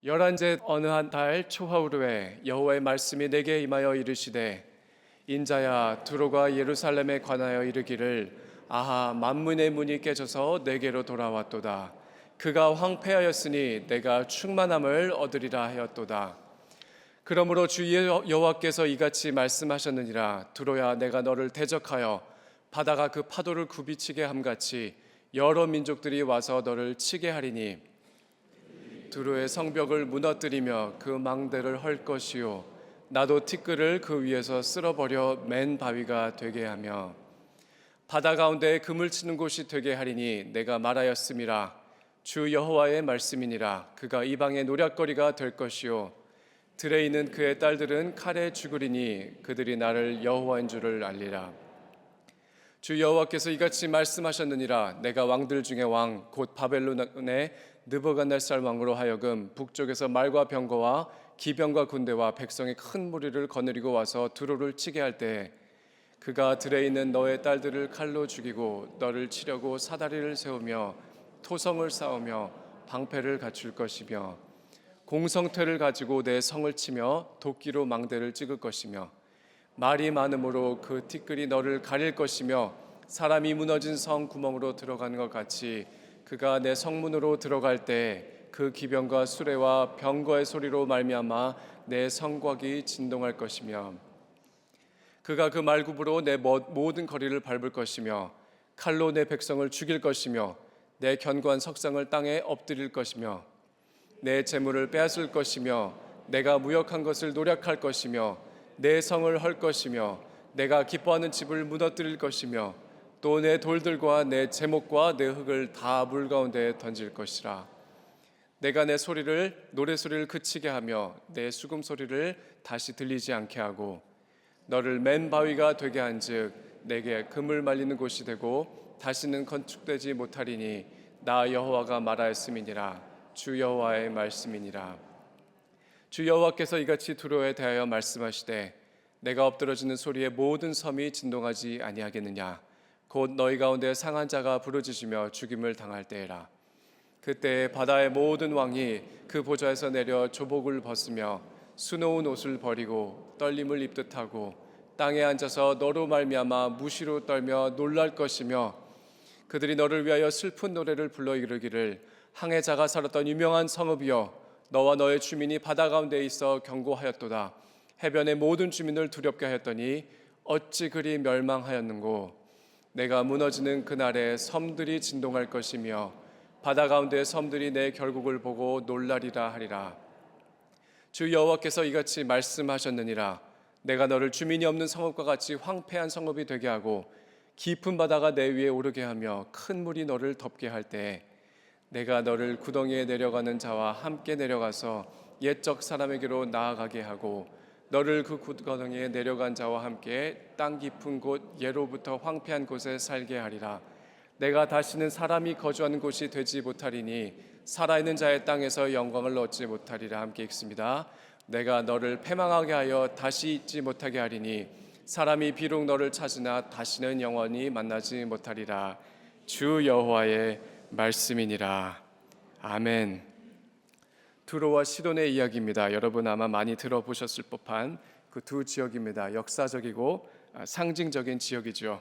열한째 어느 한 달 초하루에 여호와의 말씀이 내게 임하여 이르시되 인자야 두로가 예루살렘에 관하여 이르기를 아하 만문의 문이 깨져서 내게로 돌아왔도다. 그가 황폐하였으니 내가 충만함을 얻으리라 하였도다. 그러므로 주 여호와께서 이같이 말씀하셨느니라. 두로야 내가 너를 대적하여 바다가 그 파도를 굽이치게 함같이 여러 민족들이 와서 너를 치게 하리니 두로의 성벽을 무너뜨리며 그 망대를 헐 것이요 나도 티끌을 그 위에서 쓸어버려 맨 바위가 되게 하며 바다 가운데에 그물 치는 곳이 되게 하리니 내가 말하였음이라. 주 여호와의 말씀이니라. 그가 이방의 노략거리가 될 것이요 들에 있는 그의 딸들은 칼에 죽으리니 그들이 나를 여호와인 줄을 알리라. 주 여호와께서 이같이 말씀하셨느니라. 내가 왕들 중에 왕 곧 바벨론의 느부갓네살 왕으로 하여금 북쪽에서 말과 병거와 기병과 군대와 백성의 큰 무리를 거느리고 와서 두로를 치게 할 때 그가 들에 있는 너의 딸들을 칼로 죽이고 너를 치려고 사다리를 세우며 토성을 쌓으며 방패를 갖출 것이며 공성퇴를 가지고 내 성을 치며 도끼로 망대를 찍을 것이며 말이 많음으로 그 티끌이 너를 가릴 것이며 사람이 무너진 성 구멍으로 들어가는 것 같이 그가 내 성문으로 들어갈 때 그 기병과 수레와 병거의 소리로 말미암아 내 성곽이 진동할 것이며 그가 그 말굽으로 내 모든 거리를 밟을 것이며 칼로 내 백성을 죽일 것이며 내 견고한 석상을 땅에 엎드릴 것이며 내 재물을 빼앗을 것이며 내가 무역한 것을 노략할 것이며 내 성을 헐 것이며 내가 기뻐하는 집을 무너뜨릴 것이며 또 내 돌들과 내 제목과 내 흙을 다 물 가운데에 던질 것이라. 내가 내 소리를 노래소리를 그치게 하며 내 수금 소리를 다시 들리지 않게 하고 너를 맨 바위가 되게 한즉 내게 금을 말리는 곳이 되고 다시는 건축되지 못하리니 나 여호와가 말하였음이니라. 주 여호와의 말씀이니라. 주 여호와께서 이같이 두로에 대하여 말씀하시되 내가 엎드러지는 소리에 모든 섬이 진동하지 아니하겠느냐. 곧 너희 가운데 상한 자가 부르짖으며 죽임을 당할 때에라. 그때 바다의 모든 왕이 그 보좌에서 내려 조복을 벗으며 수놓은 옷을 버리고 떨림을 입듯 하고 땅에 앉아서 너로 말미암아 무시로 떨며 놀랄 것이며 그들이 너를 위하여 슬픈 노래를 불러 이르기를 항해자가 살았던 유명한 성읍이여 너와 너의 주민이 바다 가운데 있어 경고하였도다. 해변의 모든 주민을 두렵게 하였더니 어찌 그리 멸망하였는고. 내가 무너지는 그날에 섬들이 진동할 것이며 바다 가운데 섬들이 내 결국을 보고 놀라리라 하리라. 주 여호와께서 이같이 말씀하셨느니라. 내가 너를 주민이 없는 성읍과 같이 황폐한 성읍이 되게 하고 깊은 바다가 내 위에 오르게 하며 큰 물이 너를 덮게 할 때 내가 너를 구덩이에 내려가는 자와 함께 내려가서 옛적 사람에게로 나아가게 하고 너를 그 구덩이에 내려간 자와 함께 땅 깊은 곳 예로부터 황폐한 곳에 살게 하리라. 내가 다시는 사람이 거주하는 곳이 되지 못하리니 살아있는 자의 땅에서 영광을 얻지 못하리라. 함께 읽습니다. 내가 너를 패망하게 하여 다시 잊지 못하게 하리니 사람이 비록 너를 찾으나 다시는 영원히 만나지 못하리라. 주 여호와의 말씀이니라. 아멘. 두로와 시돈의 이야기입니다. 여러분 아마 많이 들어보셨을 법한 그 두 지역입니다. 역사적이고 상징적인 지역이죠.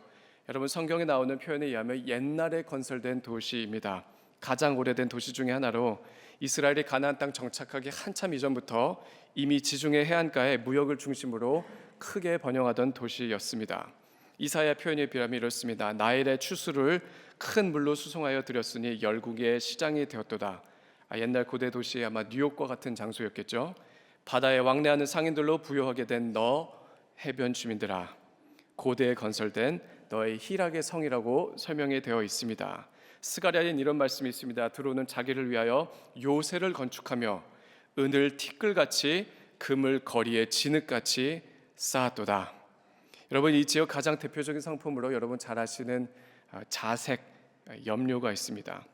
여러분 성경에 나오는 표현에 의하면 옛날에 건설된 도시입니다. 가장 오래된 도시 중에 하나로 이스라엘이 가나안 땅 정착하기 한참 이전부터 이미 지중해 해안가에 무역을 중심으로 크게 번영하던 도시였습니다. 이사야 표현에 비하면 이렇습니다. 나일의 추수를 큰 물로 수송하여 들였으니 열국의 시장이 되었도다. 옛날 고대 도시의 아마 뉴욕과 같은 장소였겠죠. 바다에 왕래하는 상인들로 부유하게 된 너 해변 주민들아, 고대에 건설된 너의 희락의 성이라고 설명이 되어 있습니다. 스가랴에는 이런 말씀이 있습니다. 두로는 자기를 위하여 요새를 건축하며 은을 티끌같이 금을 거리에 진흙같이 쌓았도다. 여러분 이 지역 가장 대표적인 상품으로 여러분 잘 아시는 자색 염료가 있습니다.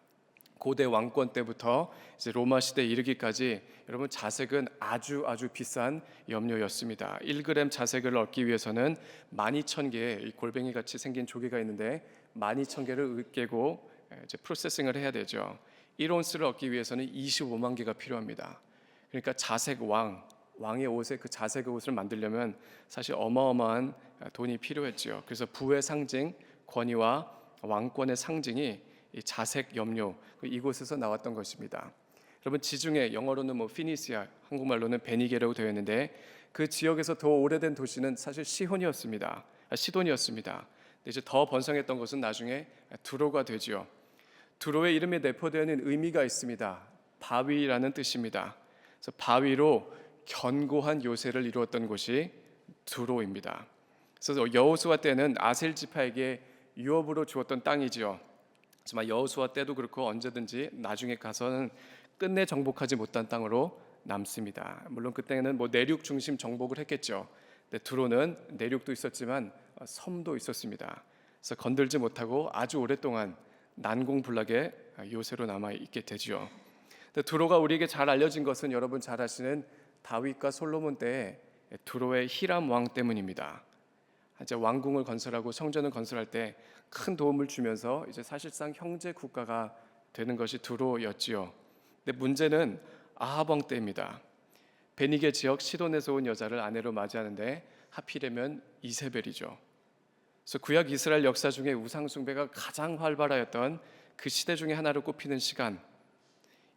고대 왕권 때부터 이제 로마 시대에 이르기까지 여러분 자색은 아주 비싼 염료였습니다. 1g 자색을 얻기 위해서는 12,000개의 골뱅이 같이 생긴 조개가 있는데 12,000개를 으깨고 이제 프로세싱을 해야 되죠. 1온스를 얻기 위해서는 25만 개가 필요합니다. 그러니까 자색 왕의 옷에 그 자색의 옷을 만들려면 사실 어마어마한 돈이 필요했지요. 그래서 부의 상징, 권위와 왕권의 상징이 이 자색 염료 이곳에서 나왔던 것입니다. 여러분 지중해 영어로는 뭐 피니시아, 한국말로는 베니게라고 되어 있는데 그 지역에서 더 오래된 도시는 사실 시돈이었습니다. 근데 이제 더 번성했던 것은 나중에 두로가 되지요. 두로의 이름에 내포되어 있는 의미가 있습니다. 바위라는 뜻입니다. 그래서 바위로 견고한 요새를 이루었던 곳이 두로입니다. 그래서 여호수아 때는 아셀 지파에게 유업으로 주었던 땅이지요. 하지만 여호수아 때도 그렇고 언제든지 나중에 가서는 끝내 정복하지 못한 땅으로 남습니다. 물론 그때는 뭐 내륙 중심 정복을 했겠죠. 근데 두로는 내륙도 있었지만 섬도 있었습니다. 그래서 건들지 못하고 아주 오랫동안 난공불락의 요새로 남아 있게 되죠. 두로가 우리에게 잘 알려진 것은 여러분 잘 아시는 다윗과 솔로몬 때의 두로의 히람 왕 때문입니다. 이제 왕궁을 건설하고 성전을 건설할 때 큰 도움을 주면서 이제 사실상 형제 국가가 되는 것이 두로였지요. 근데 문제는 아합 왕 때입니다. 베니게 지역 시돈에서 온 여자를 아내로 맞이하는데 하필이면 이세벨이죠. 그래서 구약 이스라엘 역사 중에 우상 숭배가 가장 활발하였던 그 시대 중에 하나로 꼽히는 시간,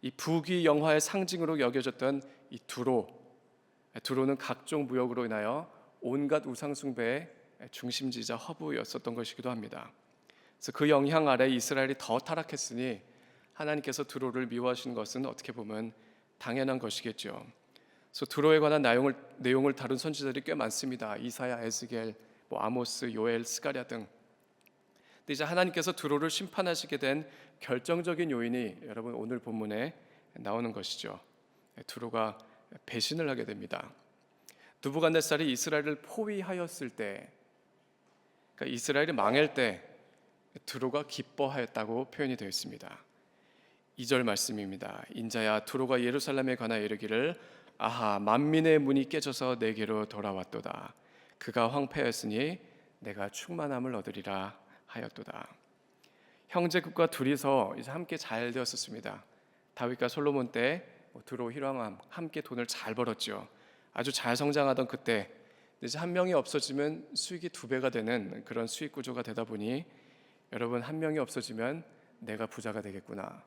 이 부귀 영화의 상징으로 여겨졌던 이 두로는 각종 무역으로 인하여 온갖 우상 숭배의 중심지자 허브였었던 것이기도 합니다. 그래서 그 영향 아래 이스라엘이 더 타락했으니 하나님께서 두로를 미워하신 것은 어떻게 보면 당연한 것이겠죠. 그래서 두로에 관한 내용을 다룬 선지자들이 꽤 많습니다. 이사야, 에스겔, 아모스, 요엘, 스가랴 등. 근데 이제 하나님께서 두로를 심판하시게 된 결정적인 요인이 여러분 오늘 본문에 나오는 것이죠. 두로가 배신을 하게 됩니다. 느부갓네살이 이스라엘을 포위하였을 때, 그러니까 이스라엘이 망할 때 두로가 기뻐하였다고 표현이 되어 있습니다. 2절 말씀입니다. 인자야 두로가 예루살렘에 관하여 이르기를 아하 만민의 문이 깨져서 내게로 돌아왔도다. 그가 황폐하였으니 내가 충만함을 얻으리라 하였도다. 형제국과 둘이서 이제 함께 잘 되었었습니다. 다윗과 솔로몬 때 두로 히람왕 함께 돈을 잘 벌었죠. 아주 잘 성장하던 그때 이제 한 명이 없어지면 수익이 2배가 되는 그런 수익 구조가 되다 보니 여러분 한 명이 없어지면 내가 부자가 되겠구나.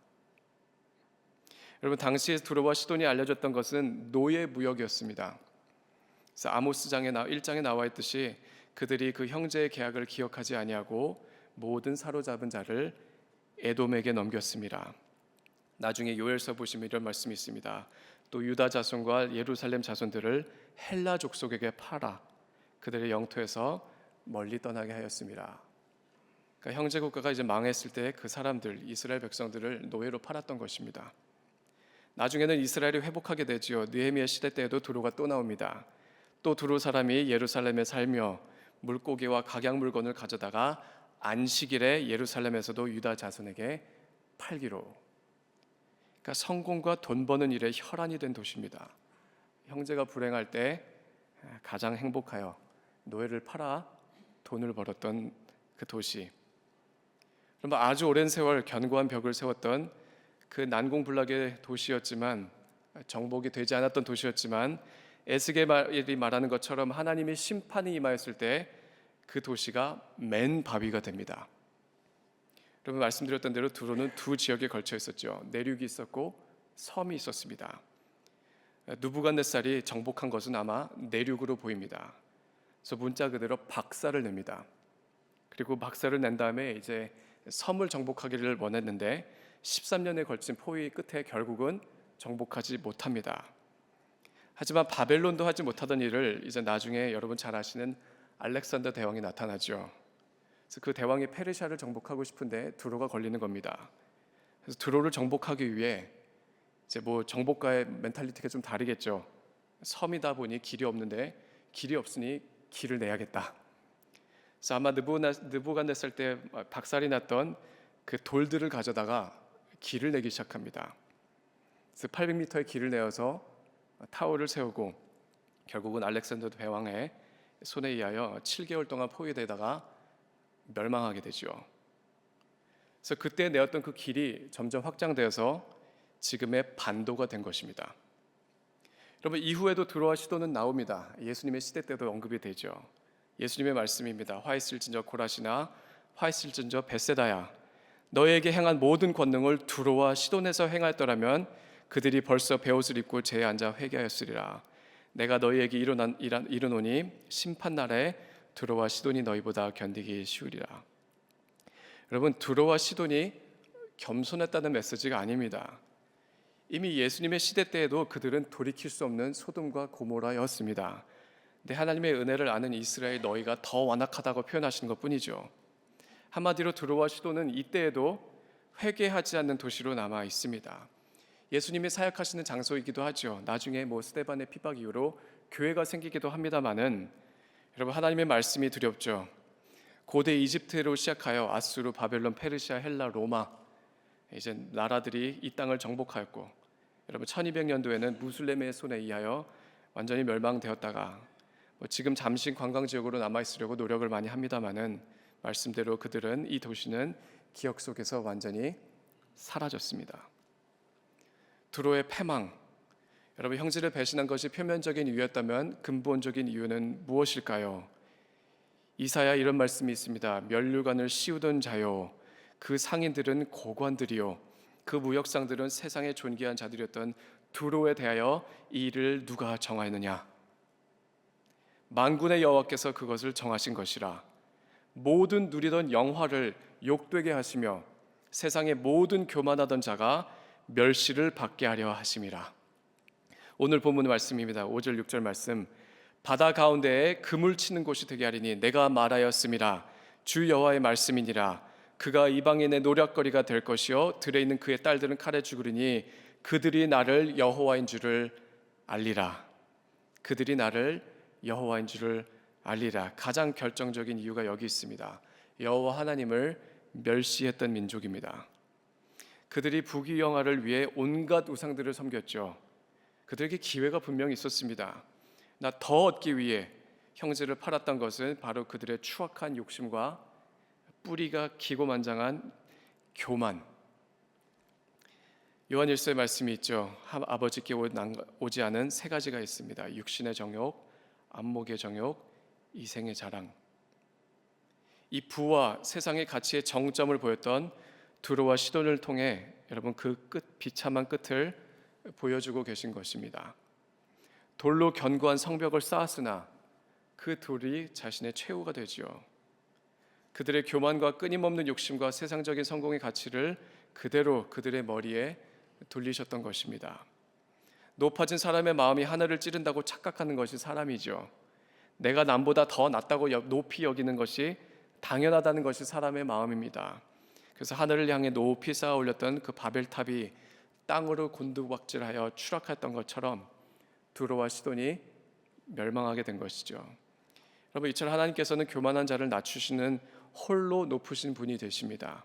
여러분 당시에 두로와 시돈이 알려졌던 것은 노예 무역이었습니다. 그래서 아모스 1장에 나와 있듯이 그들이 그 형제의 계약을 기억하지 아니하고 모든 사로잡은 자를 에돔에게 넘겼습니다. 나중에 요엘서 보시면 이런 말씀이 있습니다. 또 유다 자손과 예루살렘 자손들을 헬라 족속에게 팔아 그들의 영토에서 멀리 떠나게 하였습니다. 그러니까 형제 국가가 이제 망했을 때 그 사람들 이스라엘 백성들을 노예로 팔았던 것입니다. 나중에는 이스라엘이 회복하게 되지요. 느헤미야 시대 때에도 두로가 또 나옵니다. 또 두로 사람이 예루살렘에 살며 물고기와 각양 물건을 가져다가 안식일에 예루살렘에서도 유다 자손에게 팔기로. 그러니까 성공과 돈 버는 일에 혈안이 된 도시입니다. 형제가 불행할 때 가장 행복하여 노예를 팔아 돈을 벌었던 그 도시. 그럼 아주 오랜 세월 견고한 벽을 세웠던 그 난공불락의 도시였지만 정복이 되지 않았던 도시였지만 에스겔이 말하는 것처럼 하나님의 심판이 임하였을 때 그 도시가 맨 바위가 됩니다. 여러분 말씀드렸던 대로 두로는 두 지역에 걸쳐 있었죠. 내륙이 있었고 섬이 있었습니다. 느부갓네살이 정복한 것은 아마 내륙으로 보입니다. 그래서 문자 그대로 박살을 냅니다. 그리고 박살을 낸 다음에 이제 섬을 정복하기를 원했는데 13년에 걸친 포위 끝에 결국은 정복하지 못합니다. 하지만 바벨론도 하지 못하던 일을 이제 나중에 여러분 잘 아시는 알렉산더 대왕이 나타나죠. 그래서 그 대왕이 페르시아를 정복하고 싶은데 두로가 걸리는 겁니다. 그래서 두로를 정복하기 위해 이제 정복가의 멘탈리티가 좀 다르겠죠. 섬이다 보니 길이 없는데 길이 없으니 길을 내야겠다. 그래서 아마 느부갓네살 때 박살이 났던 그 돌들을 가져다가 길을 내기 시작합니다. 그래서 800m의 길을 내어서 타워를 세우고 결국은 알렉산더 대왕의 손에 의하여 7개월 동안 포위되다가 멸망하게 되죠. 그래서 그때 내었던 그 길이 점점 확장되어서 지금의 반도가 된 것입니다. 여러분, 이후에도 두로와 시돈은 나옵니다. 예수님의 시대 때도 언급이 되죠. 예수님의 말씀입니다. 화 있을진저 고라시나 화 있을진저 벳세다야, 너에게 행한 모든 권능을 두로와 시돈에서 행하였더라면 그들이 벌써 베옷을 입고 제에 앉아 회개하였으리라. 내가 너희에게 이르노니 심판날에 두로와 시돈이 너희보다 견디기 쉬우리라. 여러분, 두로와 시돈이 겸손했다는 메시지가 아닙니다. 이미 예수님의 시대 때에도 그들은 돌이킬 수 없는 소돔과 고모라였습니다. 근데 하나님의 은혜를 아는 이스라엘 너희가 더 완악하다고 표현하시는 것뿐이죠. 한마디로 두로와 시돈은 이때에도 회개하지 않는 도시로 남아 있습니다. 예수님이 사역하시는 장소이기도 하죠. 나중에 스데반의 핍박 이후로 교회가 생기기도 합니다만은, 여러분, 하나님의 말씀이 두렵죠. 고대 이집트로 시작하여 아수르, 바벨론, 페르시아, 헬라, 로마, 이제 나라들이 이 땅을 정복하였고, 여러분 1200년도에는 무슬림의 손에 의하여 완전히 멸망되었다가 지금 잠시 관광 지역으로 남아 있으려고 노력을 많이 합니다만은, 말씀대로 그들은, 이 도시는 기억 속에서 완전히 사라졌습니다. 두로의 패망, 여러분, 형제를 배신한 것이 표면적인 이유였다면 근본적인 이유는 무엇일까요? 이사야 이런 말씀이 있습니다. 면류관을 씌우던 자요, 그 상인들은 고관들이요, 그 무역상들은 세상에 존귀한 자들이었던 두로에 대하여 이 일을 누가 정하였느냐? 만군의 여호와께서 그것을 정하신 것이라. 모든 누리던 영화를 욕되게 하시며 세상의 모든 교만하던 자가 멸시를 받게 하려 하심이라. 오늘 본문 말씀입니다. 5절 6절 말씀. 바다 가운데에 그물 치는 곳이 되게 하리니 내가 말하였음이라. 주 여호와의 말씀이니라. 그가 이방인의 노략거리가 될 것이요 들에 있는 그의 딸들은 칼에 죽으리니 그들이 나를 여호와인 줄을 알리라. 그들이 나를 여호와인 줄을 알리라. 가장 결정적인 이유가 여기 있습니다. 여호와 하나님을 멸시했던 민족입니다. 그들이 부귀영화를 위해 온갖 우상들을 섬겼죠. 그들에게 기회가 분명히 있었습니다. 나 더 얻기 위해 형제를 팔았던 것은 바로 그들의 추악한 욕심과 뿌리가 기고만장한 교만. 요한 1서의 말씀이 있죠. 아버지께 오지 않은 세 가지가 있습니다. 육신의 정욕, 안목의 정욕, 이생의 자랑. 이 부와 세상의 가치의 정점을 보였던 두로와 시돈을 통해 여러분 그 비참한 끝을 보여주고 계신 것입니다. 돌로 견고한 성벽을 쌓았으나 그 돌이 자신의 최후가 되지요. 그들의 교만과 끊임없는 욕심과 세상적인 성공의 가치를 그대로 그들의 머리에 돌리셨던 것입니다. 높아진 사람의 마음이 하늘을 찌른다고 착각하는 것이 사람이죠. 내가 남보다 더 낫다고 높이 여기는 것이 당연하다는 것이 사람의 마음입니다. 그래서 하늘을 향해 높이 쌓아 올렸던 그 바벨탑이 땅으로 곤두박질하여 추락했던 것처럼 두로와 시돈이 멸망하게 된 것이죠. 여러분, 이처럼 하나님께서는 교만한 자를 낮추시는 홀로 높으신 분이 되십니다.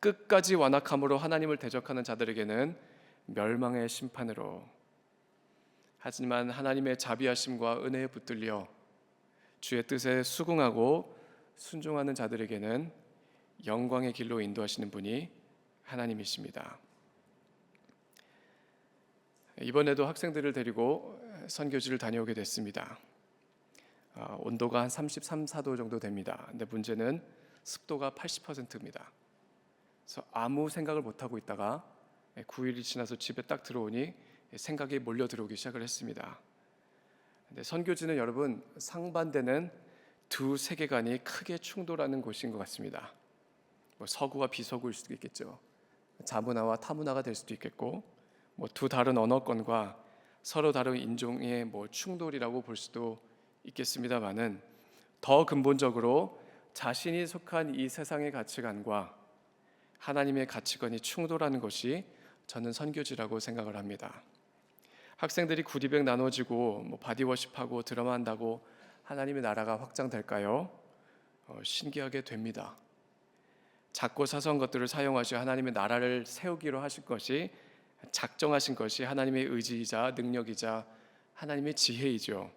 끝까지 완악함으로 하나님을 대적하는 자들에게는 멸망의 심판으로, 하지만 하나님의 자비하심과 은혜에 붙들려 주의 뜻에 수긍하고 순종하는 자들에게는 영광의 길로 인도하시는 분이 하나님이십니다. 이번에도 학생들을 데리고 선교지를 다녀오게 됐습니다. 온도가 한 33, 4도 정도 됩니다. 근데 문제는 습도가 80%입니다. 그래서 아무 생각을 못하고 있다가 9일이 지나서 집에 딱 들어오니 생각이 몰려 들어오기 시작을 했습니다. 근데 선교지는 여러분 상반되는 두 세계관이 크게 충돌하는 곳인 것 같습니다. 서구와 비서구일 수도 있겠죠. 자문화와 타문화가 될 수도 있겠고, 두 다른 언어권과 서로 다른 인종의 충돌이라고 볼 수도 있겠습니다만은, 더 근본적으로 자신이 속한 이 세상의 가치관과 하나님의 가치관이 충돌하는 것이 저는 선교지라고 생각을 합니다. 학생들이 구디백 나눠지고 바디워십하고 드라마 한다고 하나님의 나라가 확장될까요? 신기하게 됩니다. 작고 사소한 것들을 사용하시 하나님의 나라를 세우기로 하신 것이, 작정하신 것이 하나님의 의지이자 능력이자 하나님의 지혜이죠.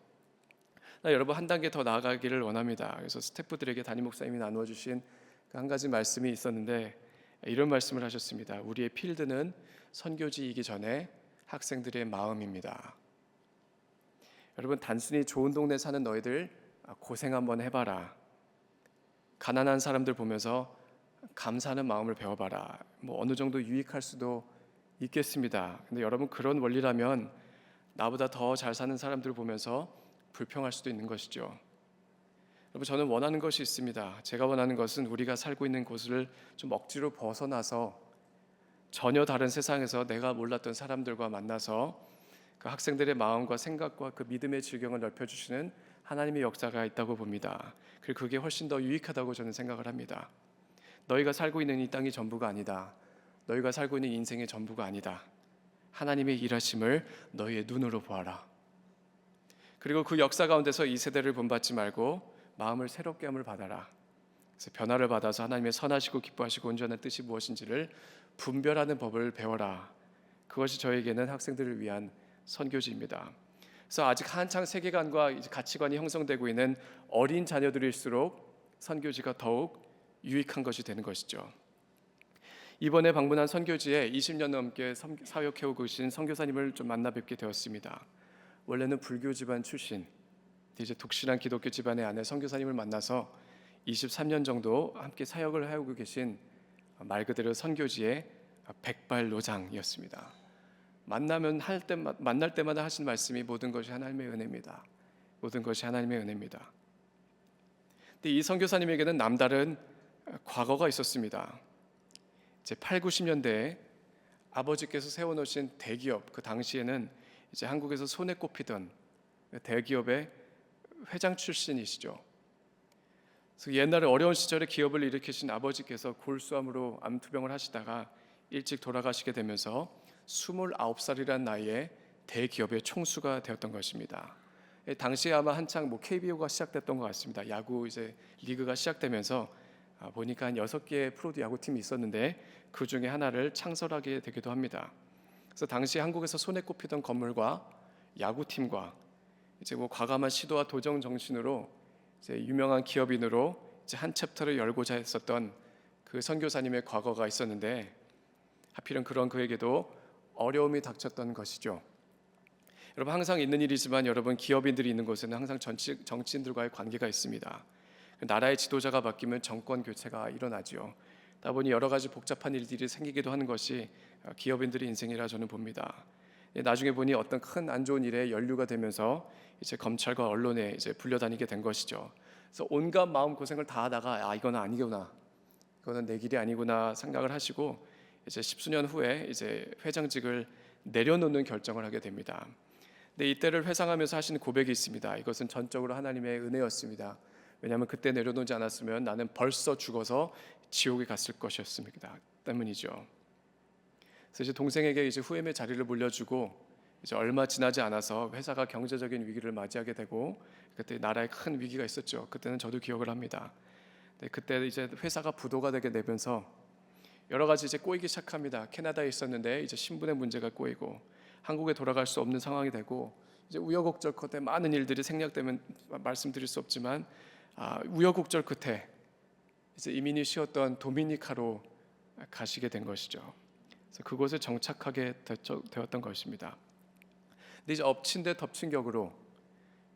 여러분 한 단계 더 나아가기를 원합니다. 그래서 스태프들에게 담임 목사님이 나누어 주신 한 가지 말씀이 있었는데 이런 말씀을 하셨습니다. 우리의 필드는 선교지이기 전에 학생들의 마음입니다. 여러분, 단순히 좋은 동네 사는 너희들 고생 한번 해봐라. 가난한 사람들 보면서 감사하는 마음을 배워봐라. 뭐 어느 정도 유익할 수도 있겠습니다. 근데 여러분, 그런 원리라면 나보다 더 잘 사는 사람들을 보면서 불평할 수도 있는 것이죠. 여러분, 저는 원하는 것이 있습니다. 제가 원하는 것은 우리가 살고 있는 곳을 좀 억지로 벗어나서 전혀 다른 세상에서 내가 몰랐던 사람들과 만나서 그 학생들의 마음과 생각과 그 믿음의 지경을 넓혀주시는 하나님의 역사가 있다고 봅니다. 그리고 그게 훨씬 더 유익하다고 저는 생각을 합니다. 너희가 살고 있는 이 땅이 전부가 아니다. 너희가 살고 있는 인생의 전부가 아니다. 하나님의 일하심을 너희의 눈으로 보아라. 그리고 그 역사 가운데서 이 세대를 본받지 말고 마음을 새롭게 함을 받아라. 그래서 변화를 받아서 하나님의 선하시고 기뻐하시고 온전한 뜻이 무엇인지를 분별하는 법을 배워라. 그것이 저에게는 학생들을 위한 선교지입니다. 그래서 아직 한창 세계관과 이제 가치관이 형성되고 있는 어린 자녀들일수록 선교지가 더욱 유익한 것이 되는 것이죠. 이번에 방문한 선교지에 20년 넘게 사역해오고 계신 선교사님을 좀 만나 뵙게 되었습니다. 원래는 불교 집안 출신, 이제 독실한 기독교 집안의 아내 선교사님을 만나서 23년 정도 함께 사역을 하고 계신 말 그대로 선교지의 백발노장이었습니다. 만날 때마다 하신 말씀이 모든 것이 하나님의 은혜입니다. 모든 것이 하나님의 은혜입니다. 근데 이 선교사님에게는 남다른 과거가 있었습니다. 이제 8, 90년대에 아버지께서 세워놓으신 대기업, 그 당시에는 이제 한국에서 손에 꼽히던 대기업의 회장 출신이시죠. 그래서 옛날에 어려운 시절에 기업을 일으키신 아버지께서 골수암으로 암투병을 하시다가 일찍 돌아가시게 되면서 29살이란 나이에 대기업의 총수가 되었던 것입니다. 당시에 아마 한창 KBO가 시작됐던 것 같습니다. 야구 이제 리그가 시작되면서 보니까 한 6개의 프로 야구팀이 있었는데 그 중에 하나를 창설하게 되기도 합니다. 그래서 당시 한국에서 손에 꼽히던 건물과 야구팀과 이제 과감한 시도와 도전 정신으로 이제 유명한 기업인으로 이제 한 챕터를 열고자 했었던 그 선교사님의 과거가 있었는데 하필은 그런 그에게도 어려움이 닥쳤던 것이죠. 여러분, 항상 있는 일이지만 여러분, 기업인들이 있는 곳에는 항상 정치인들과의 관계가 있습니다. 나라의 지도자가 바뀌면 정권 교체가 일어나지요. 그러다 보니 여러 가지 복잡한 일들이 생기기도 하는 것이 기업인들의 인생이라 저는 봅니다. 나중에 보니 어떤 큰 안 좋은 일에 연루가 되면서 이제 검찰과 언론에 이제 불려다니게 된 것이죠. 그래서 온갖 마음 고생을 다 하다가 이건 아니구나, 이거는 내 길이 아니구나 생각을 하시고 이제 10수년 후에 이제 회장직을 내려놓는 결정을 하게 됩니다. 근데 이때를 회상하면서 하신 고백이 있습니다. 이것은 전적으로 하나님의 은혜였습니다. 왜냐하면 그때 내려놓지 않았으면 나는 벌써 죽어서 지옥에 갔을 것이었습니다. 때문이죠. 그래서 이제 동생에게 이제 후임의 자리를 물려주고 이제 얼마 지나지 않아서 회사가 경제적인 위기를 맞이하게 되고 그때 나라에 큰 위기가 있었죠. 그때는 저도 기억을 합니다. 그때 이제 회사가 부도가 되게 되면서 여러 가지 이제 꼬이기 시작합니다. 캐나다에 있었는데 이제 신분의 문제가 꼬이고 한국에 돌아갈 수 없는 상황이 되고 이제 우여곡절 끝에 많은 일들이 생략되면 말씀드릴 수 없지만 우여곡절 끝에 이제 이민이 쉬었던 도미니카로 가시게 된 것이죠. 그래서 그곳에 정착하게 되었던 것입니다. 근데 이제 엎친 데 덮친 격으로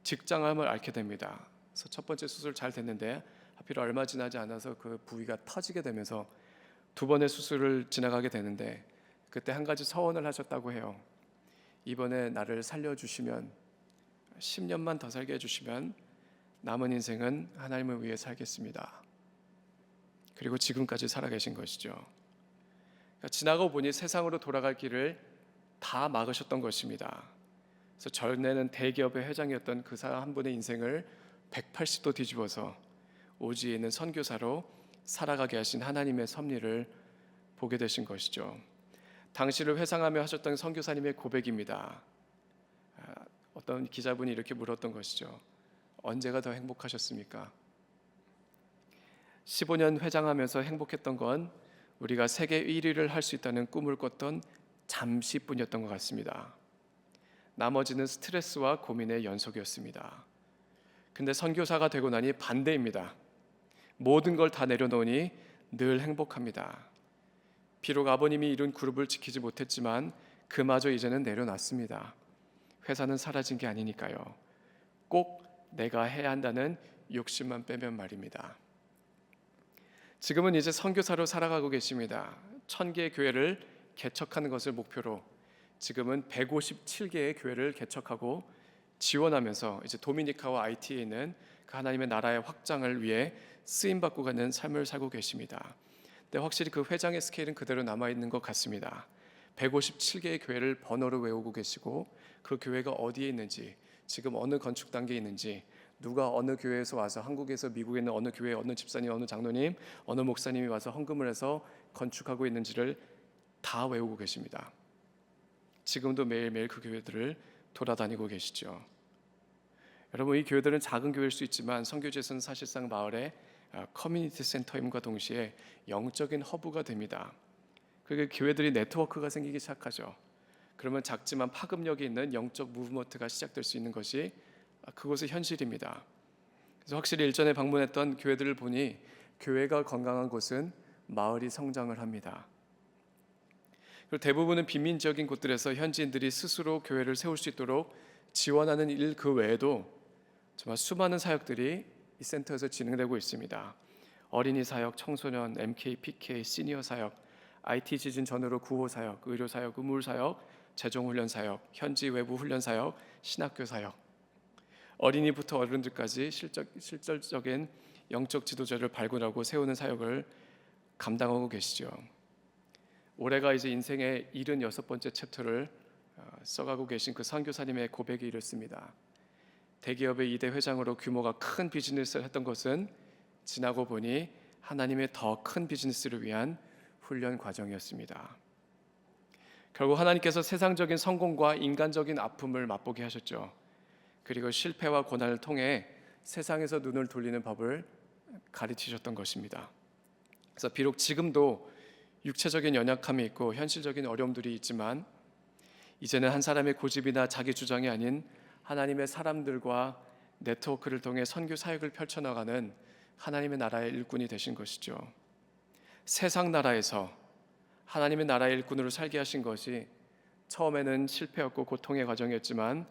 직장암을 앓게 됩니다. 그래서 첫 번째 수술 잘 됐는데 하필 얼마 지나지 않아서 그 부위가 터지게 되면서 두 번의 수술을 지나가게 되는데 그때 한 가지 서원을 하셨다고 해요. 이번에 나를 살려주시면 10년만 더 살게 해주시면 남은 인생은 하나님을 위해 살겠습니다. 그리고 지금까지 살아계신 것이죠. 그러니까 지나고 보니 세상으로 돌아갈 길을 다 막으셨던 것입니다. 그래서 전에는 대기업의 회장이었던 그 사람 한 분의 인생을 180도 뒤집어서 오지에 있는 선교사로 살아가게 하신 하나님의 섭리를 보게 되신 것이죠. 당시를 회상하며 하셨던 선교사님의 고백입니다. 어떤 기자분이 이렇게 물었던 것이죠. 언제가 더 행복하셨습니까? 15년 회장하면서 행복했던 건 우리가 세계 1위를 할 수 있다는 꿈을 꿨던 잠시뿐이었던 것 같습니다. 나머지는 스트레스와 고민의 연속이었습니다. 근데 선교사가 되고 나니 반대입니다. 모든 걸 다 내려놓으니 늘 행복합니다. 비록 아버님이 이룬 그룹을 지키지 못했지만 그마저 이제는 내려놨습니다. 회사는 사라진 게 아니니까요. 꼭 내가 해야 한다는 욕심만 빼면 말입니다. 지금은 이제 선교사로 살아가고 계십니다. 1000개의 교회를 개척하는 것을 목표로 지금은 157개의 교회를 개척하고 지원하면서 이제 도미니카와 IT에 있는 그 하나님의 나라의 확장을 위해 쓰임 받고 가는 삶을 살고 계십니다. 근데 확실히 그 회장의 스케일은 그대로 남아 있는 것 같습니다. 157개의 교회를 번호로 외우고 계시고 그 교회가 어디에 있는지, 지금 어느 건축 단계에 있는지, 누가 어느 교회에서 와서, 한국에서 미국에 있는 어느 교회, 어느 집사님, 어느 장로님, 어느 목사님이 와서 헌금을 해서 건축하고 있는지를 다 외우고 계십니다. 지금도 매일매일 그 교회들을 돌아다니고 계시죠. 여러분, 이 교회들은 작은 교회일 수 있지만 선교지에서는 사실상 마을의 커뮤니티 센터임과 동시에 영적인 허브가 됩니다. 그리고 교회들이 네트워크가 생기기 시작하죠. 그러면 작지만 파급력이 있는 영적 무브먼트가 시작될 수 있는 것이 그곳의 현실입니다. 그래서 확실히 일전에 방문했던 교회들을 보니 교회가 건강한 곳은 마을이 성장을 합니다. 그리고 대부분은 빈민 지역인 곳들에서 현지인들이 스스로 교회를 세울 수 있도록 지원하는 일 그 외에도 정말 수많은 사역들이 이 센터에서 진행되고 있습니다. 어린이 사역, 청소년, MK, PK, 시니어 사역, IT 지진 전후로 구호 사역, 의료 사역, 의물 사역, 재정 훈련 사역, 현지 외부 훈련 사역, 신학교 사역, 어린이부터 어른들까지 실질적인 영적 지도자를 발굴하고 세우는 사역을 감당하고 계시죠. 올해가 이제 인생의 76번째 챕터를 써가고 계신 그 선교사님의 고백이 이렇습니다. 대기업의 2대 회장으로 규모가 큰 비즈니스를 했던 것은 지나고 보니 하나님의 더 큰 비즈니스를 위한 훈련 과정이었습니다. 결국 하나님께서 세상적인 성공과 인간적인 아픔을 맛보게 하셨죠. 그리고 실패와 고난을 통해 세상에서 눈을 돌리는 법을 가르치셨던 것입니다. 그래서 비록 지금도 육체적인 연약함이 있고 현실적인 어려움들이 있지만 이제는 한 사람의 고집이나 자기 주장이 아닌 하나님의 사람들과 네트워크를 통해 선교 사역을 펼쳐나가는 하나님의 나라의 일꾼이 되신 것이죠. 세상 나라에서 하나님의 나라의 일꾼으로 살게 하신 것이 처음에는 실패였고 고통의 과정이었지만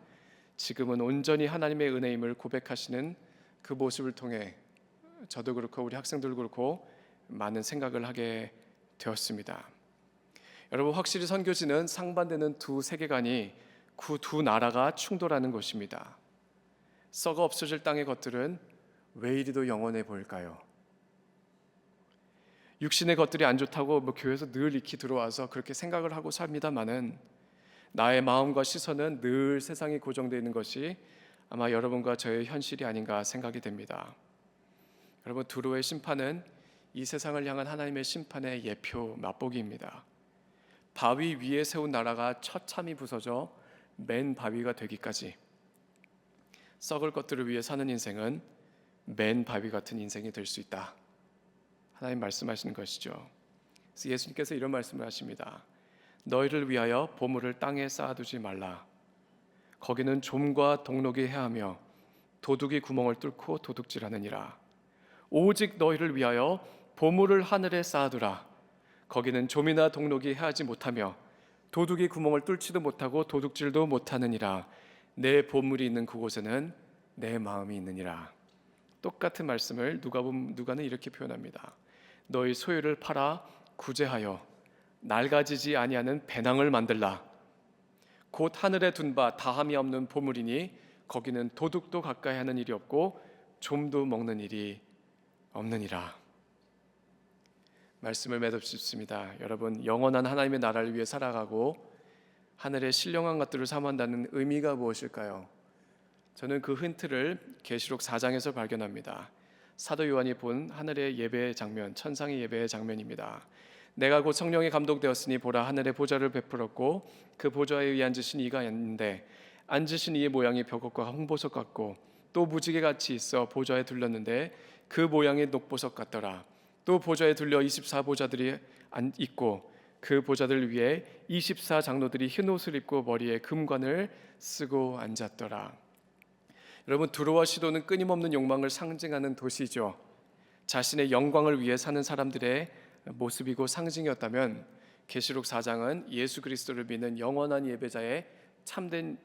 지금은 온전히 하나님의 은혜임을 고백하시는 그 모습을 통해 저도 그렇고 우리 학생들도 그렇고 많은 생각을 하게 되었습니다. 여러분, 확실히 선교지는 상반되는 두 세계관이 그 두 나라가 충돌하는 곳입니다. 썩어 없어질 땅의 것들은 왜 이리도 영원해 보일까요? 육신의 것들이 안 좋다고 교회에서 늘 익히 들어와서 그렇게 생각을 하고 삽니다마는 나의 마음과 시선은 늘 세상에 고정되어 있는 것이 아마 여러분과 저의 현실이 아닌가 생각이 됩니다. 여러분, 두로의 심판은 이 세상을 향한 하나님의 심판의 예표 맛보기입니다. 바위 위에 세운 나라가 처참히 부서져 맨 바위가 되기까지 썩을 것들을 위해 사는 인생은 맨 바위 같은 인생이 될 수 있다. 하나님 말씀하시는 것이죠. 그래서 예수님께서 이런 말씀을 하십니다. 너희를 위하여 보물을 땅에 쌓아두지 말라. 거기는 좀과 동록이 해하며 도둑이 구멍을 뚫고 도둑질하느니라. 오직 너희를 위하여 보물을 하늘에 쌓아두라. 거기는 좀이나 동록이 해하지 못하며 도둑이 구멍을 뚫지도 못하고 도둑질도 못하느니라. 내 보물이 있는 그곳에는 내 마음이 있느니라. 똑같은 말씀을 누가는 이렇게 표현합니다. 너희 소유를 팔아 구제하여 낡아지지 아니하는 배낭을 만들라. 곧 하늘에 둔 바 다함이 없는 보물이니 거기는 도둑도 가까이 하는 일이 없고 좀도 먹는 일이 없느니라. 말씀을 맺읍시다. 여러분, 영원한 하나님의 나라를 위해 살아가고 하늘의 신령한 것들을 사모한다는 의미가 무엇일까요? 저는 그 힌트를 계시록 4장에서 발견합니다. 사도 요한이 본 하늘의 예배의 장면, 천상의 예배의 장면입니다. 내가 곧 성령에 감동되었으니 보라, 하늘의 보좌를 베풀었고 그 보좌에 위에 앉으신 이가 있는데 앉으신 이의 모양이 벽옥과 홍보석 같고 또 무지개 같이 있어 보좌에 둘렀는데 그 모양이 녹보석 같더라. 또 보좌에 둘려 24보좌들이 있고 그 보좌들 위에 24장로들이 흰 옷을 입고 머리에 금관을 쓰고 앉았더라. 여러분, 두로와 시도는 끊임없는 욕망을 상징하는 도시죠. 자신의 영광을 위해 사는 사람들의 모습이고 상징이었다면 계시록 4장은 예수 그리스도를 믿는 영원한 예배자의 참된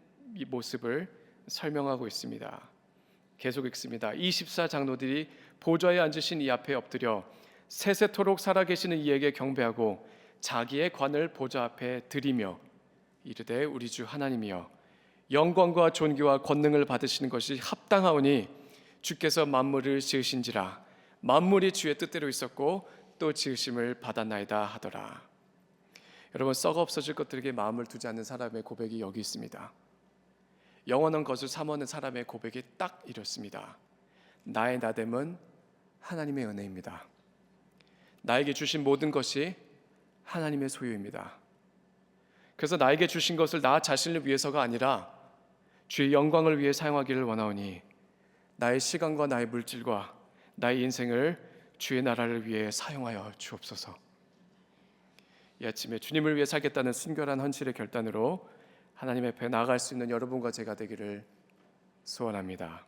모습을 설명하고 있습니다. 계속 읽습니다. 24 장로들이 보좌에 앉으신 이 앞에 엎드려 세세토록 살아계시는 이에게 경배하고 자기의 관을 보좌 앞에 드리며 이르되 우리 주 하나님이여 영광과 존귀와 권능을 받으시는 것이 합당하오니 주께서 만물을 지으신지라 만물이 주의 뜻대로 있었고 또 지으심을 받았나이다 하더라. 여러분, 썩어 없어질 것들에게 마음을 두지 않는 사람의 고백이 여기 있습니다. 영원한 것을 사모하는 사람의 고백이 딱 이렇습니다. 나의 나됨은 하나님의 은혜입니다. 나에게 주신 모든 것이 하나님의 소유입니다. 그래서 나에게 주신 것을 나 자신을 위해서가 아니라 주의 영광을 위해 사용하기를 원하오니 나의 시간과 나의 물질과 나의 인생을 주의 나라를 위해 사용하여 주옵소서. 이 아침에 주님을 위해 살겠다는 순결한 헌신의 결단으로 하나님 앞에 나아갈 수 있는 여러분과 제가 되기를 소원합니다.